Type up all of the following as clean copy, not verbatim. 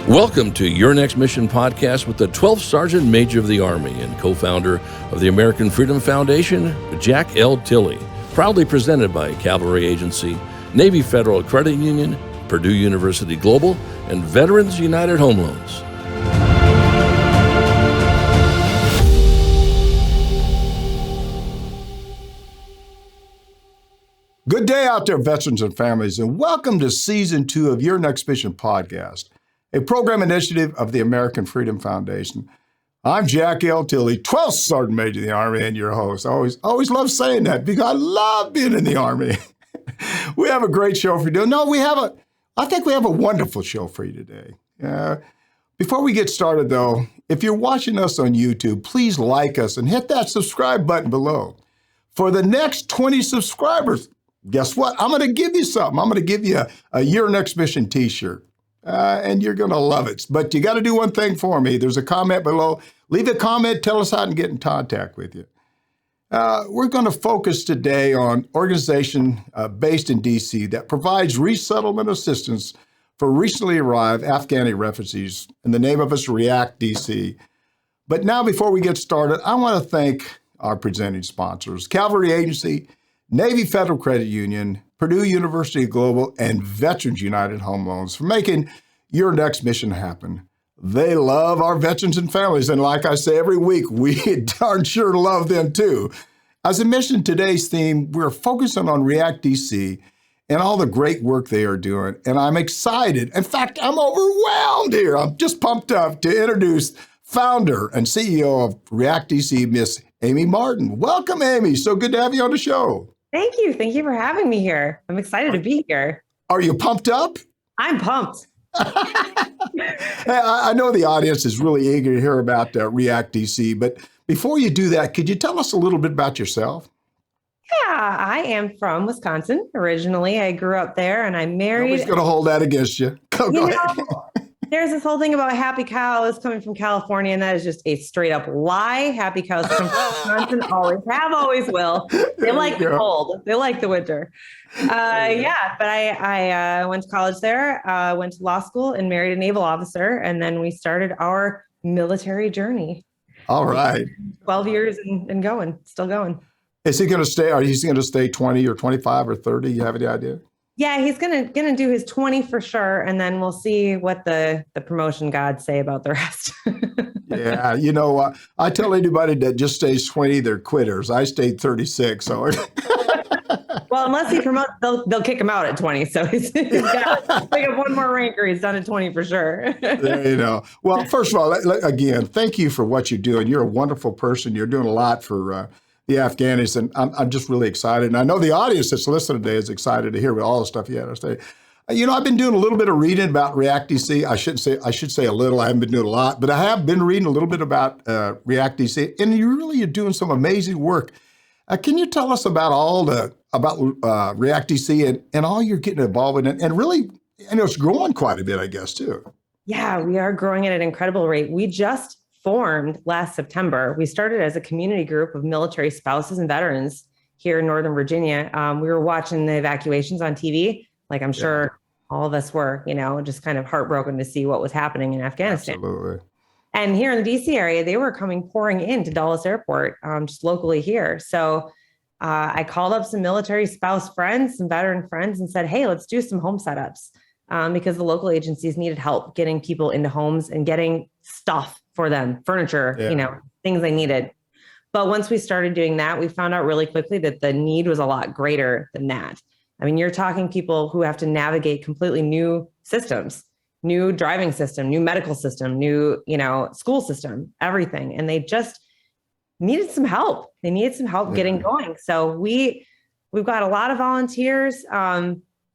Welcome to Your Next Mission podcast with the 12th Sergeant Major of the Army and co-founder of the American Freedom Foundation, Jack L. Tilley. Proudly presented by Cavalry Agency, Navy Federal Credit Union, Purdue University Global, and Veterans United Home Loans. Good day out there, veterans and families, and welcome to Season 2 of Your Next Mission podcast, a program initiative of the American Freedom Foundation. I'm Jack L. Tilley, 12th Sergeant Major of the Army, and your host. I always love saying that because I love being in the Army. We have a great show for you. I think we have a wonderful show for you today. Before we get started, though, if you're watching us on YouTube, please like us and hit that subscribe button below. For the next 20 subscribers, guess what? I'm going to give you something. I'm going to give you a Your Next Mission t-shirt, and you're going to love it. But you got to do one thing for me. There's a comment below. Leave a comment. Tell us how to get in contact with you. We're going to focus today on organization based in D.C. that provides resettlement assistance for recently arrived Afghani refugees. And the name of us, React DC. But now, before we get started, I want to thank our presenting sponsors, Cavalry Agency, Navy Federal Credit Union, Purdue University Global, and Veterans United Home Loans for making Your Next Mission happen. They love our veterans and families, and like I say every week, we darn sure love them too. As I mentioned, today's theme, we're focusing on React DC and all the great work they are doing, and I'm excited. In fact, I'm overwhelmed here. I'm just pumped up to introduce founder and CEO of React DC, Miss Amy Marden. Welcome, Amy. So good to have you on the show. Thank you. Thank you for having me here. I'm excited to be here. Are you pumped up? I'm pumped. I know the audience is really eager to hear about React DC, but before you do that, could you tell us a little bit about yourself? Yeah, I am from Wisconsin originally. I grew up there and I married. Nobody's going to hold that against you. Go ahead. There's this whole thing about happy cows coming from California, and that is just a straight up lie. Happy cows come from Wisconsin, always have, always will. They like the cold. They like the winter. But I went to college there, went to law school and married a naval officer. And then we started our military journey. All right. 12 years and going, still going. Is he going to stay? Are you going to stay 20 or 25 or 30? You have any idea? Yeah, he's gonna do his 20 for sure, and then we'll see what the promotion gods say about the rest. Yeah, I tell anybody that just stays 20, they're quitters. I stayed 36, so. Well, unless he promotes, they'll kick him out at 20. So he's got to pick up one more rank, or he's done at 20 for sure. There you go. Well, first of all, again, thank you for what you're doing. You're a wonderful person. You're doing a lot for the Afghanis, and I'm just really excited. And I know the audience that's listening today is excited to hear all the stuff you had to say. I've been doing a little bit of reading about React DC. I should say a little. I haven't been doing a lot, but I have been reading a little bit about React DC, and you're doing some amazing work. Can you tell us about React DC and all you're getting involved in, and really, it's growing quite a bit, I guess, too. Yeah, we are growing at an incredible rate. We just formed last September. We started as a community group of military spouses and veterans here in Northern Virginia. We were watching the evacuations on TV, like I'm sure all of us were, just kind of heartbroken to see what was happening in Afghanistan. Absolutely. And here in the DC area, they were pouring into Dulles Airport, just locally here. So I called up some military spouse friends, some veteran friends, and said, hey, let's do some home setups because the local agencies needed help getting people into homes and getting stuff for them, furniture, things they needed. But once we started doing that, we found out really quickly that the need was a lot greater than that. I mean, you're talking people who have to navigate completely new systems, new driving system, new medical system, new, school system, everything. And they just needed some help. They needed some help getting going. So we've got a lot of volunteers.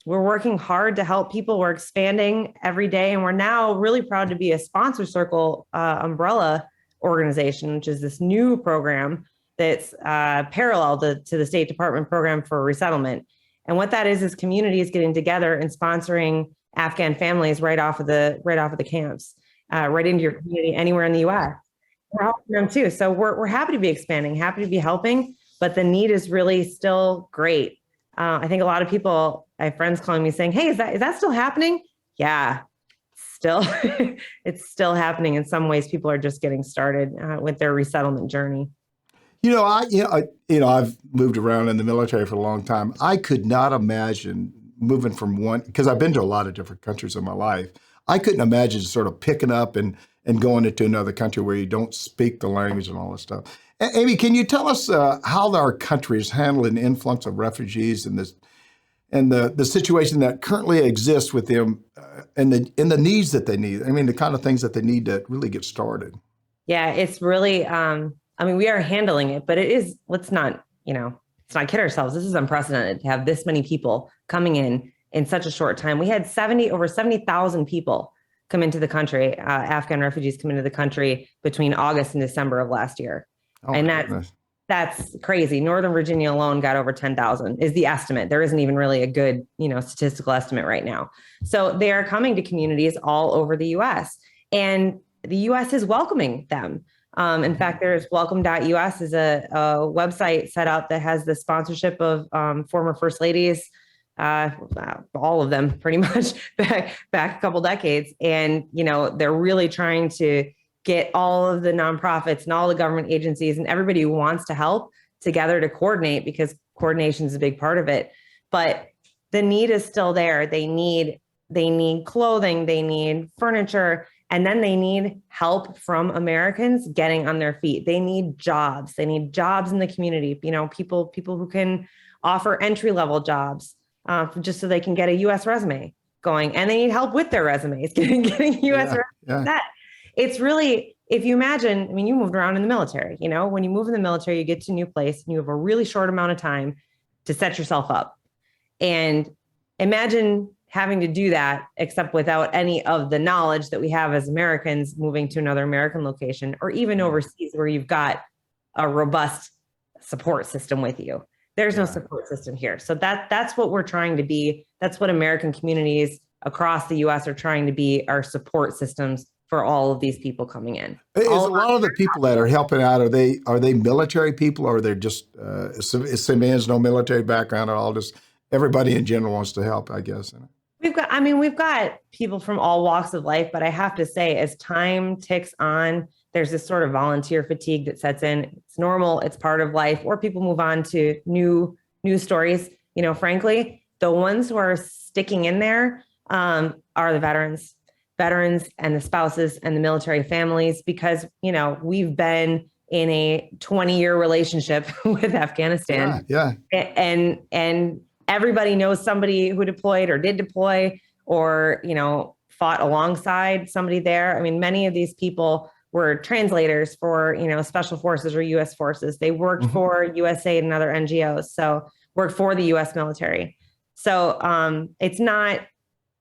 We're working hard to help people. We're expanding every day. And we're now really proud to be a sponsor circle umbrella organization, which is this new program that's parallel to the State Department program for resettlement. And what that is communities getting together and sponsoring Afghan families right off of the camps, right into your community anywhere in the U.S. We're helping them too. So we're happy to be expanding, happy to be helping, but the need is really still great. I think a lot of people, I have friends calling me saying, hey, is that still happening? Yeah, still it's still happening. In some ways, people are just getting started with their resettlement journey. I've moved around in the military for a long time. I could not imagine moving from one, because I've been to a lot of different countries in my life. I couldn't imagine sort of picking up and going into another country where you don't speak the language and all this stuff. Amy, can you tell us how our country is handling the influx of refugees and the situation that currently exists with them and the needs that they need? I mean, the kind of things that they need to really get started. Yeah, it's really, we are handling it, but it is, let's not kid ourselves. This is unprecedented to have this many people coming in such a short time. We had over 70,000 people come into the country, Afghan refugees come into the country between August and December of last year. Oh, and that's crazy. Northern Virginia alone got over 10,000 is the estimate. There isn't even really a good, statistical estimate right now. So they are coming to communities all over the U.S. and the U.S. is welcoming them. In fact, there's welcome.us is a website set up that has the sponsorship of former first ladies, all of them pretty much back a couple decades. And, they're really trying to get all of the nonprofits and all the government agencies and everybody who wants to help together to coordinate, because coordination is a big part of it. But the need is still there. They need clothing, they need furniture, and then they need help from Americans getting on their feet. They need jobs. They need jobs in the community. People who can offer entry-level jobs, just so they can get a U.S. resume going. And they need help with their resumes, getting U.S. resumes. Yeah. It's really, if you imagine, you moved around in the military. When you move in the military, you get to a new place and you have a really short amount of time to set yourself up. And imagine having to do that, except without any of the knowledge that we have as Americans moving to another American location, or even overseas where you've got a robust support system with you. There's no support system here. So that's what we're trying to be. That's what American communities across the U.S. are trying to be, our support systems for all of these people coming in. Is a lot of the people that are helping out, are they military people, or are they just civilians, no military background at all? Just everybody in general wants to help, I guess. We've got people from all walks of life, but I have to say, as time ticks on, there's this sort of volunteer fatigue that sets in. It's normal. It's part of life, or people move on to new stories. Frankly, the ones who are sticking in there are the veterans and the spouses and the military families, because, we've been in a 20-year relationship with Afghanistan. Yeah. And everybody knows somebody who deployed or did deploy or, fought alongside somebody there. Many of these people were translators for, special forces or U.S. forces. They worked for USAID and other NGOs. So worked for the U.S. military. So it's not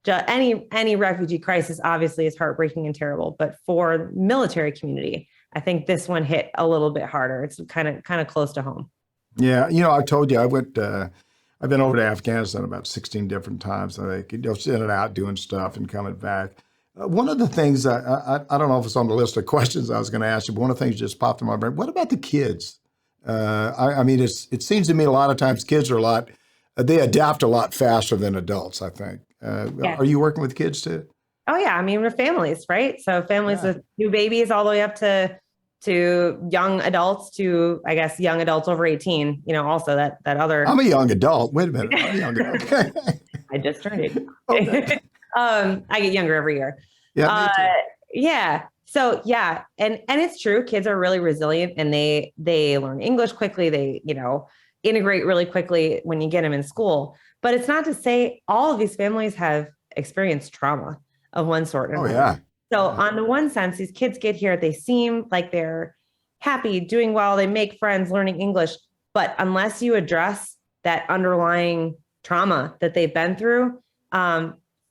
just any refugee crisis obviously is heartbreaking and terrible, but for military community, I think this one hit a little bit harder. It's kind of close to home. Yeah. I told you, I've been over to Afghanistan about 16 different times. I think, in and out doing stuff and coming back. One of the things I don't know if it's on the list of questions I was going to ask you, but one of the things just popped in my brain. What about the kids? It seems to me a lot of times kids are they adapt a lot faster than adults, I think. Are you working with kids too? Oh yeah. With families, right? So families with new babies all the way up to young adults, to, I guess, young adults over 18, also that other. I'm a young adult. Wait a minute. I'm a young adult. I just turned 18. Okay. I get younger every year. Yeah. Me too. Yeah. So yeah. And it's true. Kids are really resilient and they learn English quickly. They, integrate really quickly when you get them in school. But it's not to say all of these families have experienced trauma of one sort or another. Yeah. So on the one sense, these kids get here, they seem like they're happy, doing well, they make friends, learning English. But unless you address that underlying trauma that they've been through,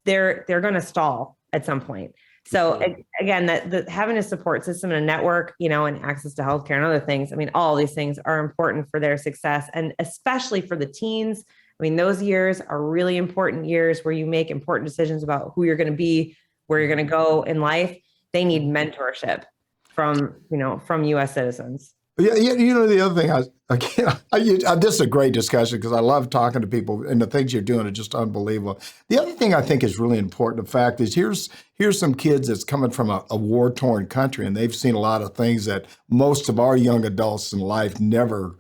they're going to stall at some point. So again, that having a support system and a network, and access to healthcare and other things, all these things are important for their success, and especially for the teens. Those years are really important years where you make important decisions about who you're going to be, where you're going to go in life. They need mentorship from U.S. citizens. Yeah, you know, the other thing, this is a great discussion because I love talking to people, and the things you're doing are just unbelievable. The other thing I think is really important, the fact is here's some kids that's coming from a war-torn country, and they've seen a lot of things that most of our young adults in life never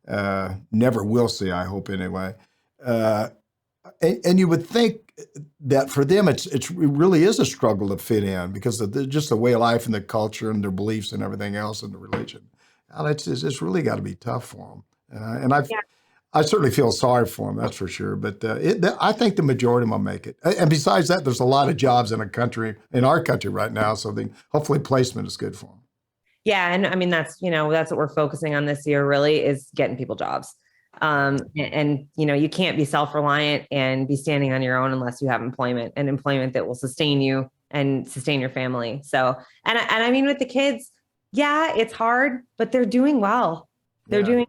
will see, I hope anyway. And you would think that for them, it really is a struggle to fit in because of just the way of life and the culture and their beliefs and everything else and the religion. Now, it's really got to be tough for them. And I certainly feel sorry for them, that's for sure. But I think the majority of them will make it. And besides that, there's a lot of jobs in our country right now. So hopefully placement is good for them. Yeah. And I mean, that's what we're focusing on this year really is getting people jobs. And you can't be self-reliant and be standing on your own unless you have employment that will sustain you and sustain your family. So, and I mean, with the kids, yeah, it's hard, but they're doing well. They're doing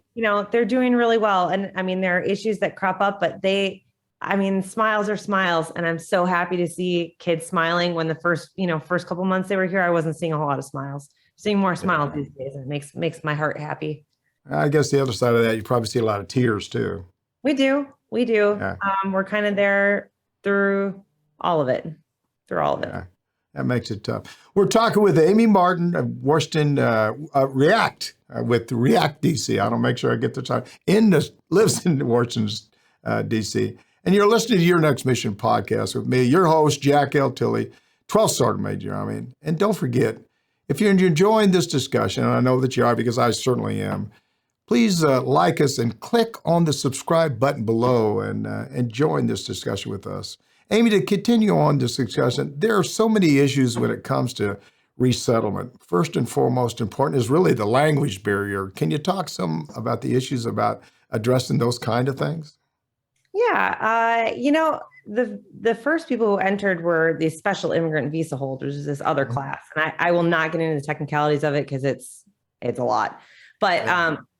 really well. And I mean, there are issues that crop up, but smiles are smiles. And I'm so happy to see kids smiling. When the first couple months they were here, I wasn't seeing a whole lot of smiles. I'm seeing more smiles these days, and it makes my heart happy. I guess the other side of that, you probably see a lot of tears too. We do. Yeah. We're kind of there through all of it. Yeah. That makes it tough. We're talking with Amy Marden of Washington React with React DC. I don't make sure I get the time. Lives in Washington DC. And you're listening to Your Next Mission podcast with me, your host, Jack L. Tilley, 12th Sergeant Major Army. And don't forget, if you're enjoying this discussion, and I know that you are because I certainly am, please like us and click on the subscribe button below and join this discussion with us. Amy, to continue on this discussion, there are so many issues when it comes to resettlement. First and foremost important is really the language barrier. Can you talk some about the issues about addressing those kind of things? Yeah. The first people who entered were these special immigrant visa holders, this other class. And I will not get into the technicalities of it because it's a lot. But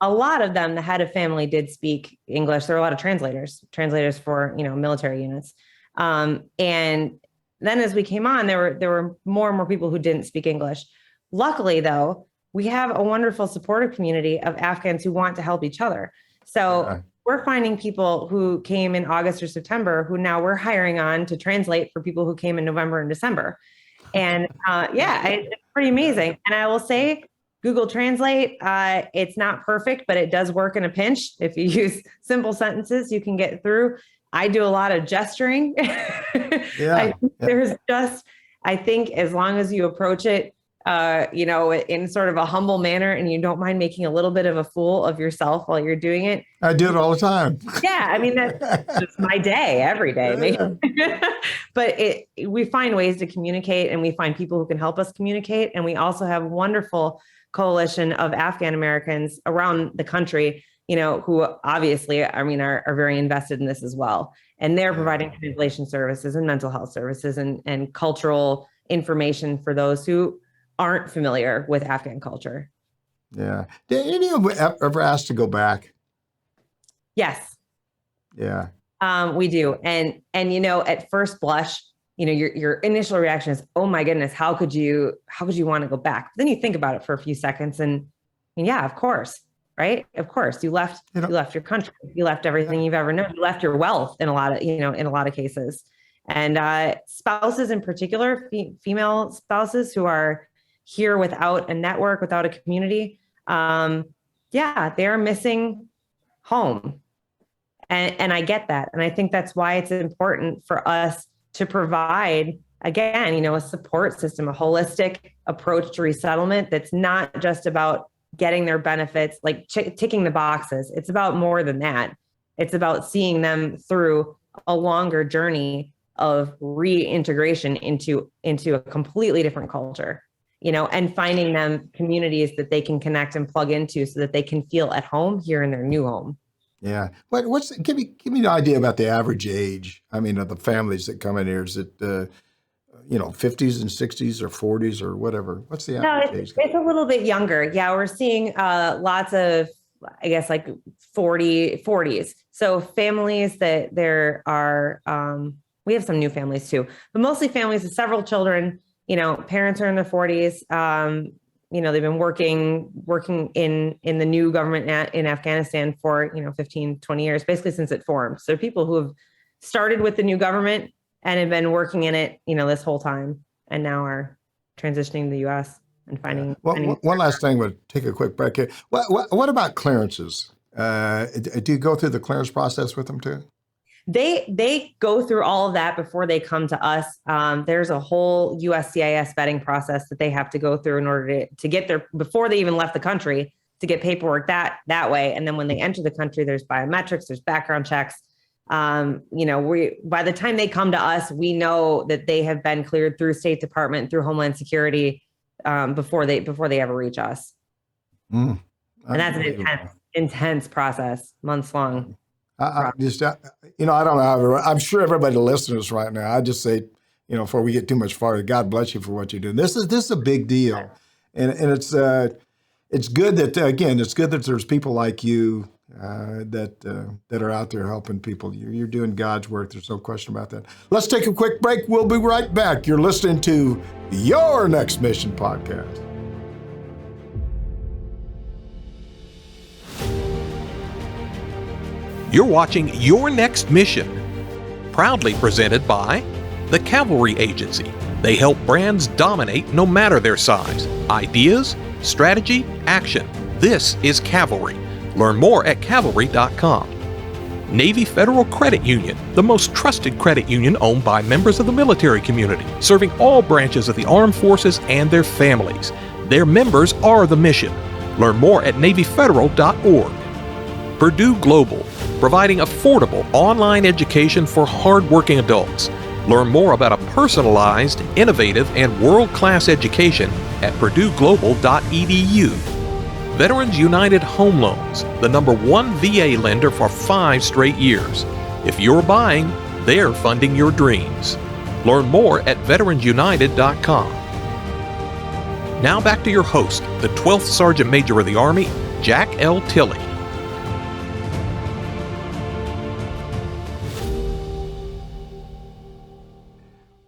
a lot of them, the head of family did speak English. There were a lot of translators for, military units. And then as we came on, there were more and more people who didn't speak English. Luckily, though, we have a wonderful supportive community of Afghans who want to help each other. So we're finding people who came in August or September who now we're hiring on to translate for people who came in November and December. And it's pretty amazing. And I will say, Google Translate, it's not perfect, but it does work in a pinch. If you use simple sentences, you can get through. I do a lot of gesturing. I think as long as you approach it, in sort of a humble manner and you don't mind making a little bit of a fool of yourself while you're doing it. I do it all the time. Yeah. I mean, that's just my day, every day. Yeah. But we find ways to communicate and we find people who can help us communicate. And we also have a wonderful coalition of Afghan Americans around the country, who obviously, are very invested in this as well. And they're providing translation services and mental health services and cultural information for those who aren't familiar with Afghan culture. Yeah. Did any of you ever asked to go back? Yes. Yeah. We do. And at first blush, your initial reaction is, oh my goodness, how could you want to go back? But then you think about it for a few seconds and yeah, of course. Right. Of course. You left your country. You left everything you've ever known. You left your wealth in a lot of cases. And spouses in particular, female spouses who are here without a network, without a community. They're missing home. And I get that. And I think that's why it's important for us to provide, again, a support system, a holistic approach to resettlement that's not just about getting their benefits, like ticking the boxes. It's about more than that. It's about seeing them through a longer journey of reintegration into a completely different culture, and finding them communities that they can connect and plug into so that they can feel at home here in their new home. Yeah. Give me an idea about the average age, of the families that come in here. Is it, 50s and 60s or 40s or whatever? What's the average age? It's a little bit younger. Yeah. We're seeing lots of, I guess, like 40s. So families that there are, we have some new families too, but mostly families with several children, parents are in their 40s, they've been working in the new government in Afghanistan for, 15, 20 years, basically since it formed. So people who have started with the new government and have been working in it, this whole time, and now are transitioning to the U.S. and finding. One last thing, we'll take a quick break here. What about clearances? Do you go through the clearance process with them too? They go through all of that before they come to us. There's a whole USCIS vetting process that they have to go through in order to get there before they even left the country, to get paperwork that way. And then when they enter the country, there's biometrics, there's background checks. By the time they come to us, we know that they have been cleared through State Department, through Homeland Security, before they ever reach us. And that's an intense process, months long. I don't know. I'm sure everybody listening to this right now, I just say, before we get too much farther, God bless you for what you're doing. This is a big deal, and it's good that there's people like you that are out there helping people. You're doing God's work. There's no question about that. Let's take a quick break. We'll be right back. You're listening to Your Next Mission podcast. You're watching Your Next Mission, proudly presented by the Cavalry Agency. They help brands dominate no matter their size. Ideas, strategy, action. This is Cavalry. Learn more at cavalry.com. Navy Federal Credit Union, the most trusted credit union owned by members of the military community, serving all branches of the armed forces and their families. Their members are the mission. Learn more at NavyFederal.org. Purdue Global, providing affordable online education for hardworking adults. Learn more about a personalized, innovative, and world-class education at PurdueGlobal.edu. Veterans United Home Loans, the #1 VA lender for 5 straight years. If you're buying, they're funding your dreams. Learn more at VeteransUnited.com. Now back to your host, the 12th Sergeant Major of the Army, Jack L. Tilley.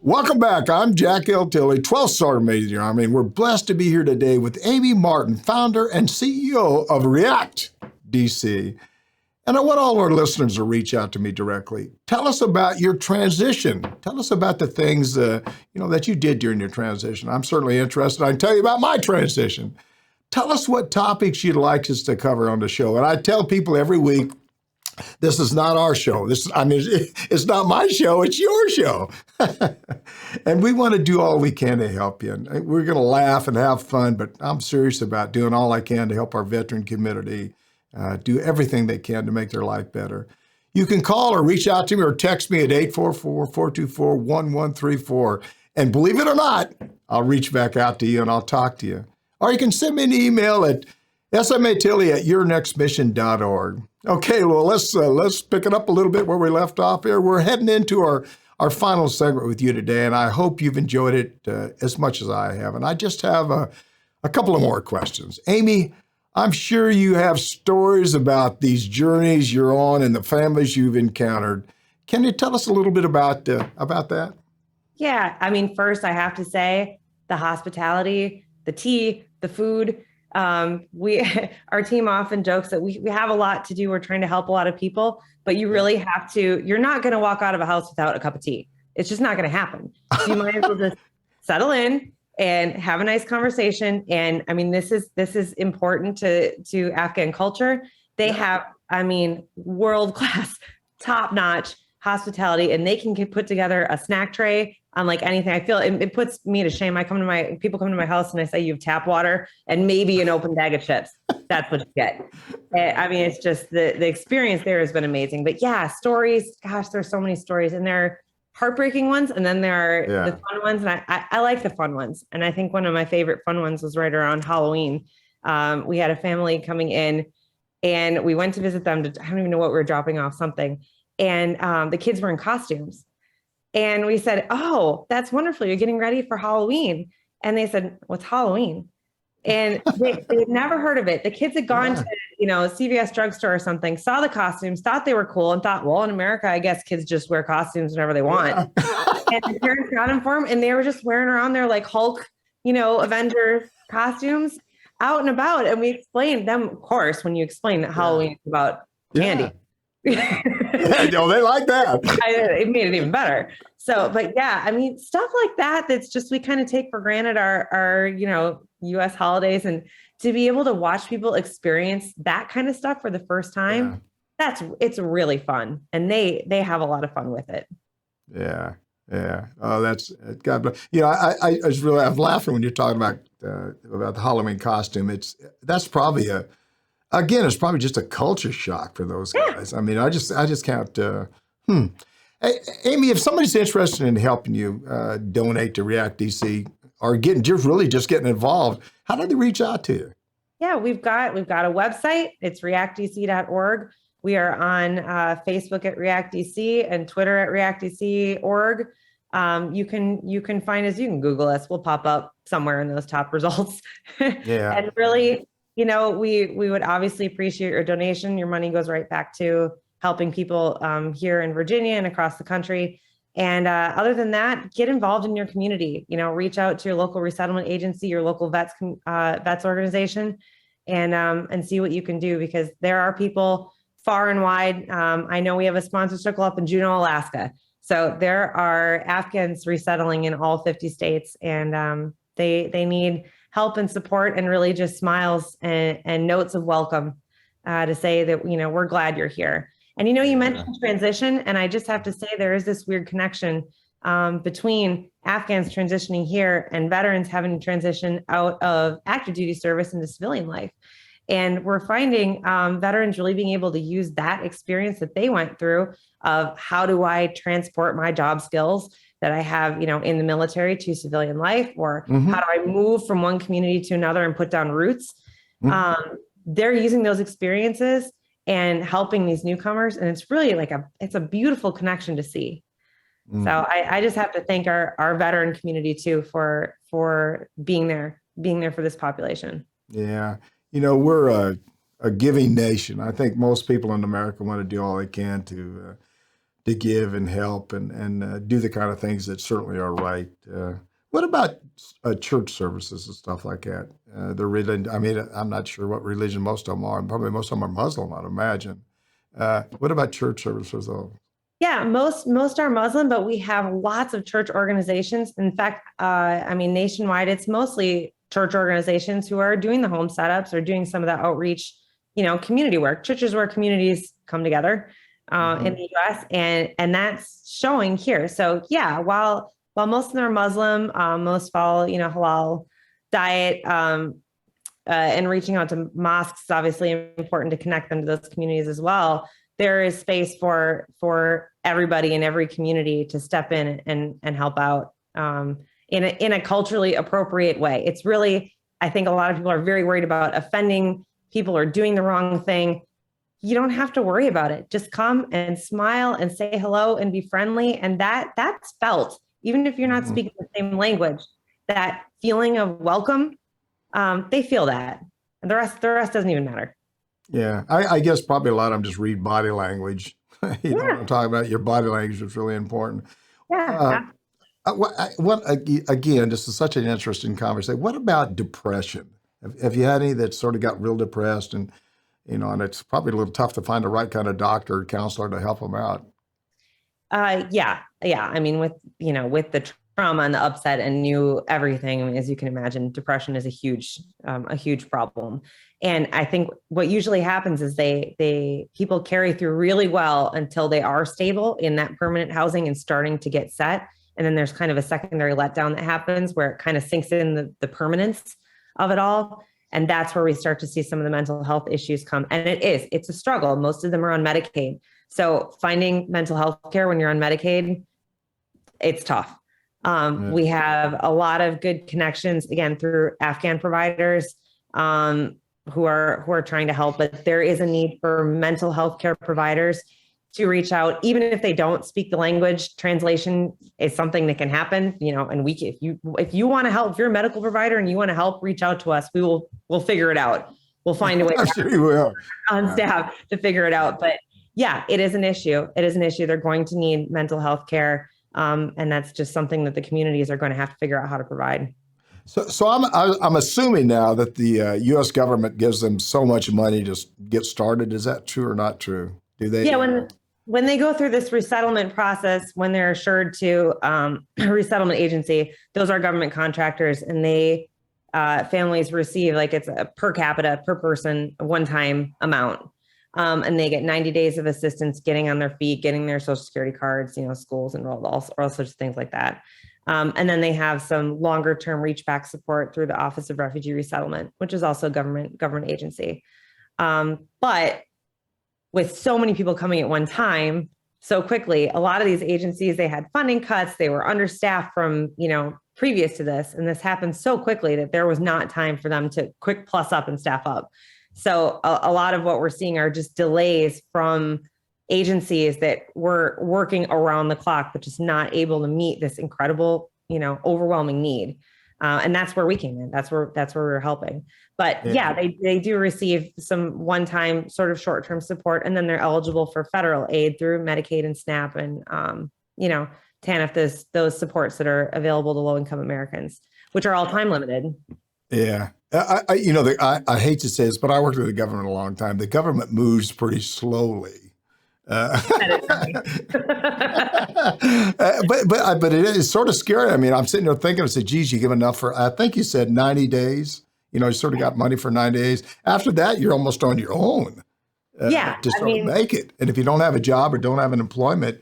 Welcome back. I'm Jack L. Tilley, 12th Sergeant Major of the Army, and we're blessed to be here today with Amy Marden, founder and CEO of React DC. And I want all our listeners to reach out to me directly. Tell us about your transition. Tell us about the things that you did during your transition. I'm certainly interested. I can tell you about my transition. Tell us what topics you'd like us to cover on the show. And I tell people every week, this is not our show. It's not my show. It's your show. And we want to do all we can to help you. And we're going to laugh and have fun, but I'm serious about doing all I can to help our veteran community do everything they can to make their life better. You can call or reach out to me or text me at 844-424-1134. And believe it or not, I'll reach back out to you and I'll talk to you. Or you can send me an email at smatilley@yournextmission.org. Okay, well, let's pick it up a little bit where we left off here. We're heading into our final segment with you today, and I hope you've enjoyed it as much as I have. And I just have a couple of more questions. Amy, I'm sure you have stories about these journeys you're on and the families you've encountered. Can you tell us a little bit about that? Yeah, first I have to say the hospitality, the tea, the food. Our team often jokes that we have a lot to do. We're trying to help a lot of people, but you really have to, you're not going to walk out of a house without a cup of tea. It's just not going to happen. So you might as well just settle in and have a nice conversation. And this is important to Afghan culture. They have, world-class, top-notch hospitality, and they can put together a snack tray unlike anything. I feel it puts me to shame. People come to my house and I say, you have tap water and maybe an open bag of chips. That's what you get. It's just the experience there has been amazing. But yeah, stories, gosh, there's so many stories, and there are heartbreaking ones, and then there are the fun ones. And I like the fun ones. And I think one of my favorite fun ones was right around Halloween. We had a family coming in and we went to visit them. I don't even know what we were dropping off, something. And the kids were in costumes. And we said, oh, that's wonderful. You're getting ready for Halloween. And they said, what's Halloween? And they had never heard of it. The kids had gone to, CVS drugstore or something, saw the costumes, thought they were cool, and thought, well, in America, I guess kids just wear costumes whenever they want. And the parents got them for them, and they were just wearing around their like Hulk, Avengers costumes out and about, and we explained them. Of course, when you explain that Halloween is about candy, No, they like that. It made it even better. So, but yeah, I mean, stuff like that, that's just, we kind of take for granted our, US holidays, and to be able to watch people experience that kind of stuff for the first time, it's really fun. And they have a lot of fun with it. Yeah. Yeah. Oh, that's God bless. I was laughing when you're talking about the Halloween costume. That's probably it's probably just a culture shock for those guys. I mean, I just can't. Hey, Amy, if somebody's interested in helping you donate to React DC or just getting involved, how do they reach out to you? Yeah, we've got a website. It's reactdc.org. We are on Facebook at React DC and Twitter at reactdc.org. You can find us. You can Google us. We'll pop up somewhere in those top results. Yeah. And really, we would obviously appreciate your donation. Your money goes right back to helping people here in Virginia and across the country. And other than that, get involved in your community. Reach out to your local resettlement agency, your local vets organization, and see what you can do, because there are people far and wide. I know we have a sponsor circle up in Juneau, Alaska. So there are Afghans resettling in all 50 states, and they need help and support, and really just smiles and notes of welcome to say that, we're glad you're here. And, you mentioned transition, and I just have to say there is this weird connection between Afghans transitioning here and veterans having to transition out of active duty service into civilian life. And we're finding veterans really being able to use that experience that they went through of how do I transport my job skills that I have, in the military to civilian life, or how do I move from one community to another and put down roots? They're using those experiences and helping these newcomers. And it's really it's a beautiful connection to see. So I just have to thank our veteran community too for being there for this population. Yeah. We're a giving nation. I think most people in America want to do all they can to give and help and do the kind of things that certainly are right. What about church services and stuff like that? The religion. I mean, I'm not sure what religion most of them are. Probably most of them are Muslim, I'd imagine. What about church services, though? Yeah, most are Muslim, but we have lots of church organizations. In fact, nationwide, it's mostly church organizations who are doing the home setups or doing some of the outreach, community work. Churches where communities come together in the U.S. and that's showing here. So yeah, while most of them are Muslim, most follow halal diet, and reaching out to mosques is obviously important to connect them to those communities as well. There is space for everybody in every community to step in and help out in a culturally appropriate way. It's really, I think a lot of people are very worried about offending people or doing the wrong thing. You don't have to worry about it. Just come and smile and say hello and be friendly. And that's felt, even if you're not speaking the same language, that feeling of welcome, they feel that. And the rest doesn't even matter. Yeah, I guess probably a lot of them just read body language. Know what I'm talking about? Your body language is really important. Yeah. Again, this is such an interesting conversation. What about depression? Have you had any that sort of got real depressed and it's probably a little tough to find the right kind of doctor or counselor to help them out? Yeah. I mean, with the trauma and the upset and everything, I mean, as you can imagine, depression is a huge problem. And I think what usually happens is people carry through really well until they are stable in that permanent housing and starting to get set. And then there's kind of a secondary letdown that happens where it kind of sinks in the permanence of it all. And that's where we start to see some of the mental health issues come. And it's a struggle. Most of them are on Medicaid. So finding mental health care when you're on Medicaid, it's tough. We have a lot of good connections, again, through Afghan providers who are trying to help, but there is a need for mental health care providers to reach out, even if they don't speak the language. Translation is something that can happen, and if you want to help, if you're a medical provider and you want to help, reach out to us. We'll figure it out. We'll find a way on staff to figure it out. But yeah, it is an issue. They're going to need mental health care. And that's just something that the communities are going to have to figure out how to provide. So I'm assuming now that the U.S. government gives them so much money to get started. Is that true or not true? Do they? Yeah, when they go through this resettlement process, when they're assured to a resettlement agency, those are government contractors, and they families receive, like, it's a per capita, per person, one-time amount. And they get 90 days of assistance getting on their feet, getting their social security cards, schools enrolled, all sorts of things like that. And then they have some longer term reach back support through the Office of Refugee Resettlement, which is also a government agency. But with so many people coming at one time so quickly, a lot of these agencies, they had funding cuts, they were understaffed from, previous to this. And this happened so quickly that there was not time for them to quick plus up and staff up. So a lot of what we're seeing are just delays from agencies that were working around the clock, but just not able to meet this incredible, overwhelming need. And that's where we came in. That's where we were helping. But yeah, they do receive some one-time sort of short-term support, and then they're eligible for federal aid through Medicaid and SNAP and TANF, those supports that are available to low-income Americans, which are all time limited. Yeah. I hate to say this, but I worked with the government a long time. The government moves pretty slowly. But it is sort of scary. I mean, I'm sitting there thinking, I said, geez, you give enough for, I think you said 90 days. You sort of got money for 90 days. After that, you're almost on your own to sort of make it. And if you don't have a job or don't have an employment,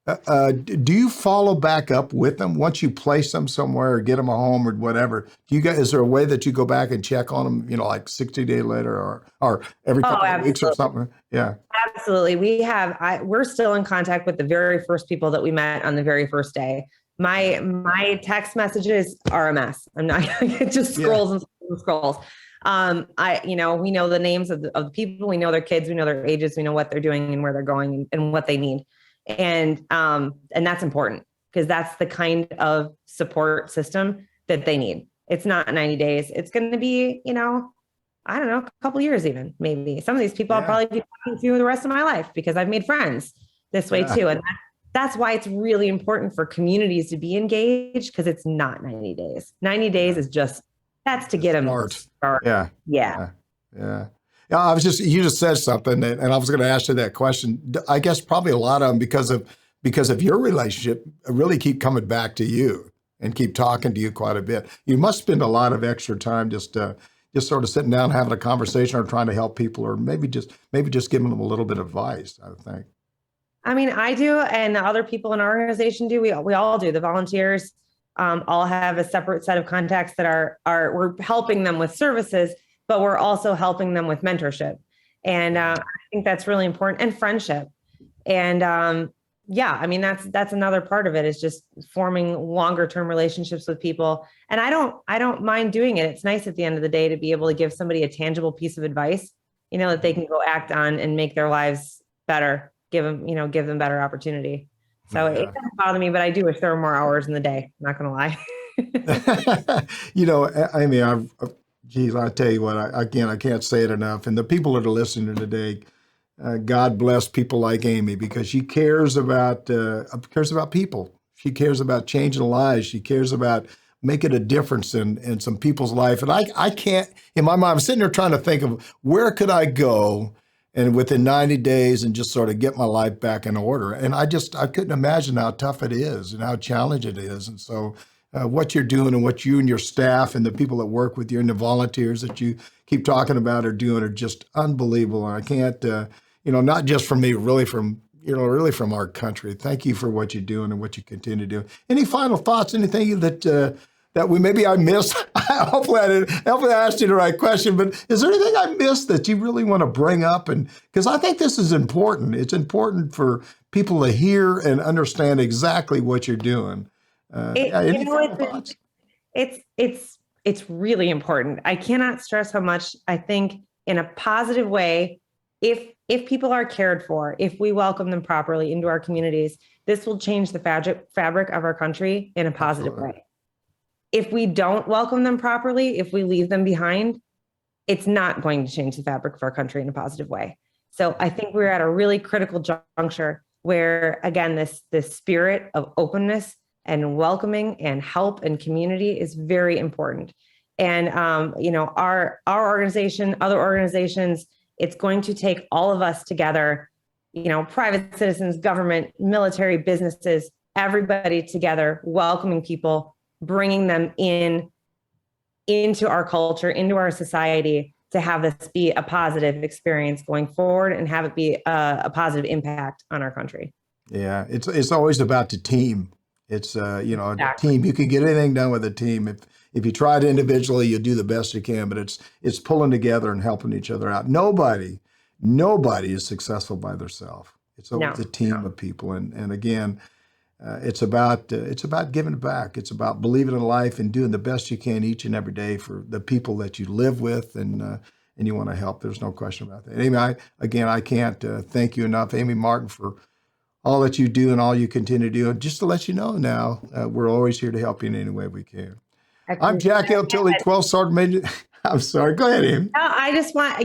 do you follow back up with them once you place them somewhere or get them a home or whatever? Is there a way that you go back and check on them, like 60 days later or every couple of weeks or something? Yeah, absolutely. We're still in contact with the very first people that we met on the very first day. My text messages are a mess. I'm not, it just scrolls and scrolls. We know the names of the people, we know their kids, we know their ages, we know what they're doing and where they're going and what they need. And that's important because that's the kind of support system that they need. It's not 90 days. It's going to be, I don't know, a couple of years, even maybe. Some of these people I'll probably be talking to the rest of my life because I've made friends this way too. And that's why it's really important for communities to be engaged, because it's not 90 days. 90 days is that's to get them started. Yeah. You just said something, and I was going to ask you that question. I guess probably a lot of them because of your relationship really keep coming back to you and keep talking to you quite a bit. You must spend a lot of extra time just sort of sitting down, having a conversation, or trying to help people, or maybe just giving them a little bit of advice, I would think. I mean, I do, and the other people in our organization do. We all do. The volunteers all have a separate set of contacts that we're helping them with services, but we're also helping them with mentorship. And I think that's really important, and friendship. And that's another part of it, is just forming longer term relationships with people. And I don't mind doing it. It's nice at the end of the day to be able to give somebody a tangible piece of advice, that they can go act on and make their lives better, give them better opportunity. So it doesn't bother me, but I do wish there were more hours in the day. I'm not going to lie. Geez, I tell you what, I can't say it enough. And the people that are listening today, God bless people like Amy, because she cares about people. She cares about changing lives. She cares about making a difference in some people's life. And I can't, in my mind, I'm sitting there trying to think of where could I go and within 90 days and just sort of get my life back in order. And I couldn't imagine how tough it is and how challenging it is. And so what you're doing and what you and your staff and the people that work with you and the volunteers that you keep talking about are doing are just unbelievable. And I can't, not just from me, really from our country. Thank you for what you're doing and what you continue to do. Any final thoughts? Anything that I missed? Hopefully I asked you the right question, but is there anything I missed that you really want to bring up? And because I think this is important. It's important for people to hear and understand exactly what you're doing. It's really important. I cannot stress how much I think in a positive way, if people are cared for, if we welcome them properly into our communities, this will change the fabric of our country in a positive way. If we don't welcome them properly, if we leave them behind, it's not going to change the fabric of our country in a positive way. So I think we're at a really critical juncture where, again, this spirit of openness and welcoming and help and community is very important. And, our organization, other organizations, it's going to take all of us together, private citizens, government, military, businesses, everybody together, welcoming people, bringing them into our culture, into our society, to have this be a positive experience going forward and have it be a positive impact on our country. Yeah, it's always about the team. It's Exactly. a team. You can get anything done with a team. If you try it individually, you'll do the best you can. But it's pulling together and helping each other out. Nobody is successful by themselves. It's always a team of people. And again, it's about giving back. It's about believing in life and doing the best you can each and every day for the people that you live with and you want to help. There's no question about that. Amy, I can't thank you enough, Amy Marden, for all that you do and all you continue to do. And just to let you know now, we're always here to help you in any way we can. I'm Jack L. Tilley, 12th Sergeant Major. I'm sorry. Go ahead, Amy. No, I just want,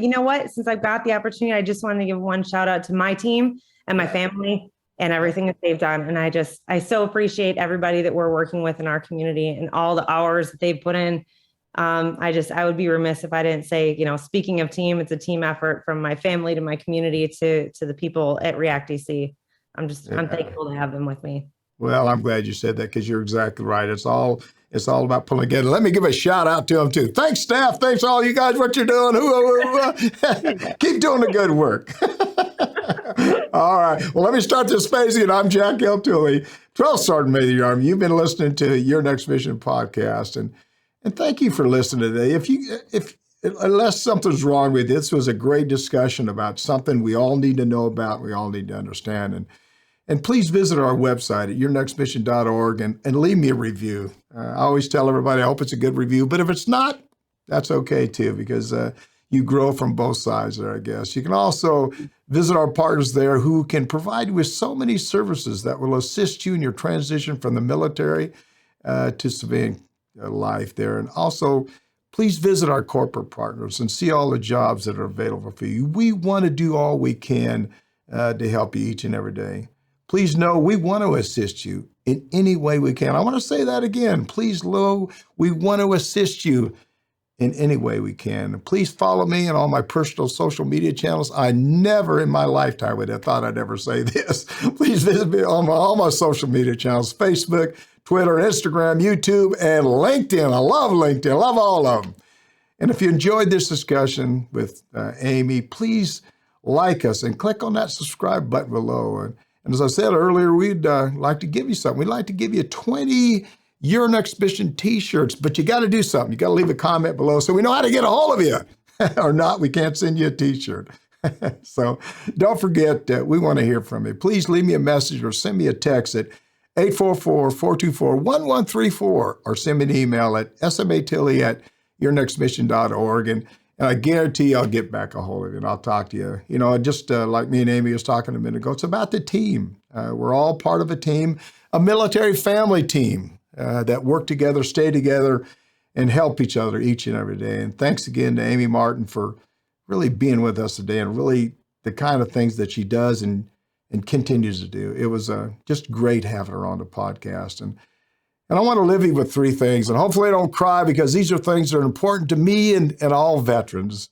since I've got the opportunity, I just wanted to give one shout out to my team and my family and everything that they've done. And I so appreciate everybody that we're working with in our community and all the hours that they've put in. I would be remiss if I didn't say, speaking of team, it's a team effort from my family to my community to the people at React DC. I'm thankful to have them with me. Well, I'm glad you said that because you're exactly right. It's all about pulling together. Let me give a shout out to them too. Thanks, staff. Thanks all you guys, what you're doing. Keep doing the good work. All right. Well, let me start this phase again. I'm Jack L. Tilley, 12th Sergeant Major of the Army. You've been listening to Your Next Mission podcast, and thank you for listening today. If unless something's wrong with this was a great discussion about something we all need to know about, we all need to understand. And please visit our website at yournextmission.org and leave me a review. I always tell everybody, I hope it's a good review, but if it's not, that's okay too, because you grow from both sides there, I guess. You can also visit our partners there who can provide you with so many services that will assist you in your transition from the military to civilian life there. And also, please visit our corporate partners and see all the jobs that are available for you. We want to do all we can to help you each and every day. Please know we want to assist you in any way we can. I want to say that again. Please know we want to assist you in any way we can. Please follow me on all my personal social media channels. I never in my lifetime would have thought I'd ever say this. Please visit me on all my social media channels, Facebook, Twitter, Instagram, YouTube, and LinkedIn. I love LinkedIn. I love all of them. And if you enjoyed this discussion with Amy, please like us and click on that subscribe button below. And as I said earlier, we'd like to give you something. We'd like to give you 20 Your Next Mission t-shirts, but you got to do something. You got to leave a comment below so we know how to get a hold of you. Or not, we can't send you a t-shirt. So don't forget, we want to hear from you. Please leave me a message or send me a text at 844-424-1134 or send me an email at smatilley@yournextmission.org. And I guarantee I'll get back a hold of you and I'll talk to you. Just like me and Amy was talking a minute ago, it's about the team. We're all part of a team, a military family team that work together, stay together, and help each other each and every day. And thanks again to Amy Marden for really being with us today and really the kind of things that she does and continues to do. It was just great having her on the podcast. And I want to leave you with three things, and hopefully I don't cry because these are things that are important to me and all veterans.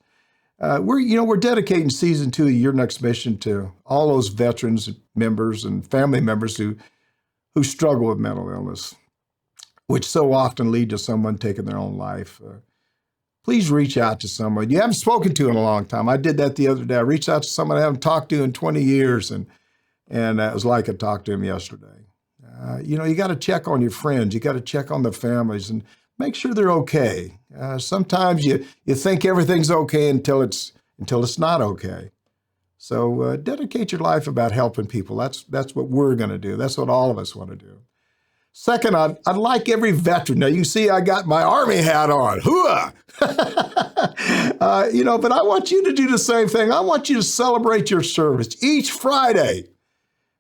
We're dedicating season 2 of Your Next Mission to all those veterans members and family members who struggle with mental illness, which so often lead to someone taking their own life. Please reach out to someone you haven't spoken to in a long time. I did that the other day. I reached out to someone I haven't talked to in 20 years, and it was like I talked to him yesterday. You got to check on your friends. You got to check on the families and make sure they're okay. Sometimes you think everything's okay until it's not okay. So dedicate your life about helping people. That's what we're going to do. That's what all of us want to do. Second, I'd like every veteran. Now, you see I got my Army hat on. Hooah! But I want you to do the same thing. I want you to celebrate your service each Friday.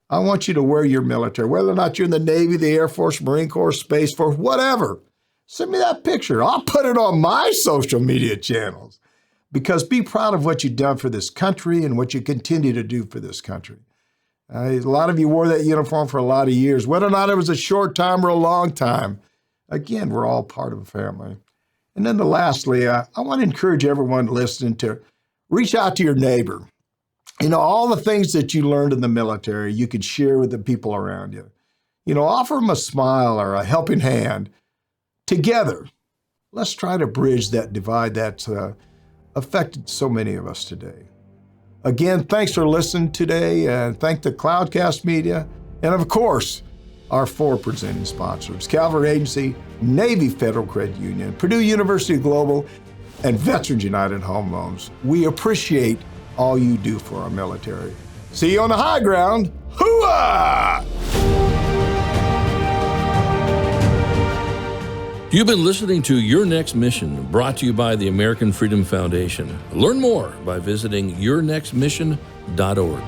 I want you to wear your military, whether or not you're in the Navy, the Air Force, Marine Corps, Space Force, whatever. Send me that picture. I'll put it on my social media channels because be proud of what you've done for this country and what you continue to do for this country. A lot of you wore that uniform for a lot of years. Whether or not it was a short time or a long time, again, we're all part of a family. And then lastly, I want to encourage everyone listening to reach out to your neighbor. You know, all the things that you learned in the military, you could share with the people around you. You know, offer them a smile or a helping hand. Together, let's try to bridge that divide that's affected so many of us today. Again, thanks for listening today, and thank the Cloudcast Media, and of course, our 4 presenting sponsors, Cavalry Agency, Navy Federal Credit Union, Purdue University Global, and Veterans United Home Loans. We appreciate all you do for our military. See you on the high ground. Hooah! You've been listening to Your Next Mission, brought to you by the American Freedom Foundation. Learn more by visiting yournextmission.org.